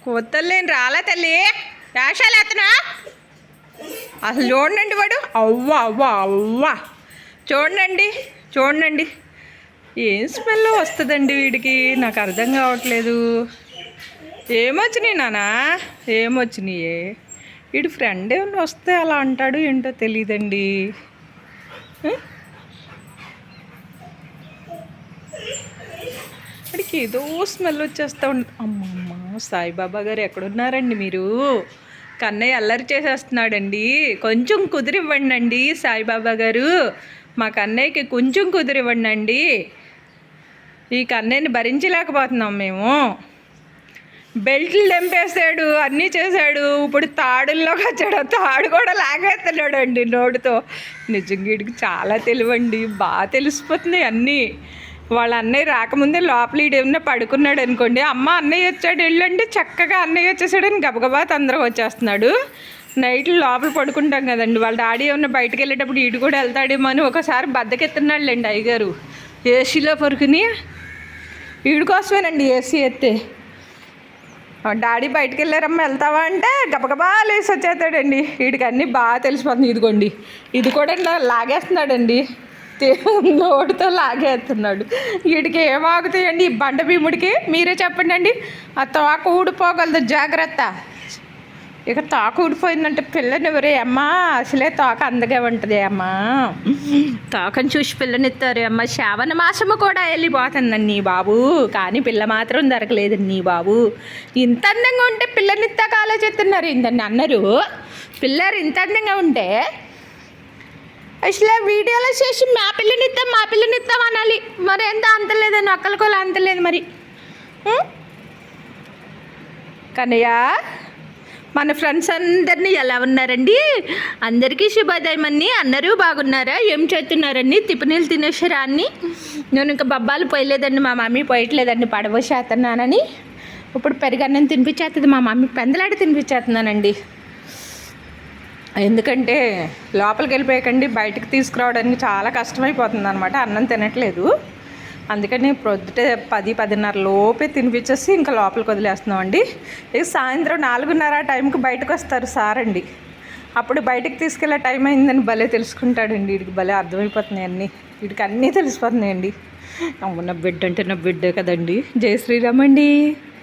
కొత్తలేని రాలే తల్లి వేషాలు ఎత్తనా అసలు చూడండి వాడు అవ్వ అవ్వ అవ్వ చూడండి చూడండి ఏం స్మెల్ వస్తుందండి వీడికి నాకు అర్థం కావట్లేదు. ఏమొచ్చినాయి నానా ఏమొచ్చినాయి? వీడి ఫ్రెండ్ ఏమన్నా వస్తే అలా అంటాడు ఏంటో తెలియదండి. వాడికి ఏదో స్మెల్ వచ్చేస్తూ ఉంటుంది. అమ్మమ్మ సాయిబాబా గారు ఎక్కడున్నారండి మీరు? కన్నయ్య అల్లరి చేసేస్తున్నాడండి. కొంచెం కుదిరివ్వండి అండి సాయిబాబా గారు. మా కన్నయ్యకి కొంచెం కుదిరివ్వండి అండి. ఈ కన్నయ్యని భరించలేకపోతున్నాం మేము. బెల్ట్లు తెంపేసాడు, అన్నీ చేశాడు. ఇప్పుడు తాడుల్లోకి వచ్చాడు. తాడు కూడా లాగేస్తున్నాడు అండి నోటితో. నిజంగా వీడికి చాలా తెలివండి, బాగా తెలిసిపోతున్నాయి అన్నీ. వాళ్ళ అన్నయ్య రాకముందే లోపల ఏమన్నా పడుకున్నాడు అనుకోండి, అమ్మ అన్నయ్య వచ్చాడు వెళ్ళండి, చక్కగా అన్నయ్య వచ్చేసాడని గబగబా తొందరగా వచ్చేస్తున్నాడు. నైట్లు లోపల పడుకుంటాం కదండి, వాళ్ళ డాడీ ఏమన్నా బయటకు వెళ్ళేటప్పుడు ఇటు కూడా వెళ్తాడేమో అని ఒకసారి బద్దకెత్తున్నాడులేండి అయ్యగారు ఏసీలో పరుకుని. వీడి కోసమేనండి ఏసీ ఎత్తే. డాడీ బయటకు వెళ్ళారమ్మా వెళ్తావా అంటే గబగబా లేసి వచ్చేస్తాడండి. వీడికి అన్నీ బాగా తెలిసిపోతుంది. ఇదిగోండి ఇది కూడా లాగేస్తున్నాడండి, నోటితో లాగేస్తున్నాడు. వీడికి ఏమాగుతాయండి ఈ బండ భీముడికి? మీరే చెప్పండి అండి. ఆ తోక ఊడిపోగలదు, జాగ్రత్త. ఇక తోక ఊడిపోయిందంటే పిల్లనివ్వరే అమ్మా. అసలే తోక అందగా ఉంటుంది అమ్మా. తోకని చూసి పిల్లనిస్తారు అమ్మ. శ్రావణ మాసము కూడా వెళ్ళిపోతుందండి నీ బాబు, కానీ పిల్ల మాత్రం దొరకలేదండి నీ బాబు. ఇంత అందంగా ఉంటే పిల్లనిత్తాక ఆలోచిస్తున్నారు ఏంటండి అన్నారు. పిల్లలు ఇంత అందంగా ఉంటే అసలు వీడియోలో చేసి మా పిల్లనిద్దాం అనాలి. మరి ఎంత అంతలేదని ఒక్కరికోళ్ళు అంతలేదు మరి. కన్నయ్య మన ఫ్రెండ్స్ అందరినీ ఎలా ఉన్నారండి? అందరికీ శుభోదయం అన్ని. అందరూ బాగున్నారా? ఏం చేస్తున్నారండి? టిఫిన్లు తినేసారా అన్ని? నేను ఇంకా బబ్బాలు పోయలేదండి, మా మమ్మీ పోయట్లేదండి పడబోసేస్తున్నానని. ఇప్పుడు పెరుగన్నం తినిపించేస్తుంది మా మమ్మీ, పెందలాడి తినిపించేస్తున్నానండి. ఎందుకంటే లోపలికి వెళ్ళిపోయాకండి బయటకు తీసుకురావడానికి చాలా కష్టమైపోతుంది అనమాట. అన్నం తినట్లేదు, అందుకని ప్రొద్దుటే 10-10:30 లోపే తినిపించేసి ఇంకా లోపలికి వదిలేస్తున్నామండి. ఇక సాయంత్రం 4:30 టైంకి బయటకు వస్తారు సార్ అండి. అప్పుడు బయటకు తీసుకెళ్ళే టైం అయిందని భలే తెలుసుకుంటాడండి. వీడికి భలే అర్థమైపోతున్నాయి అన్నీ, వీడికి అన్నీ తెలిసిపోతున్నాయండి. అవును, నా బిడ్డ అంటే నా బిడ్డే కదండి. జై శ్రీరామ్ అండి.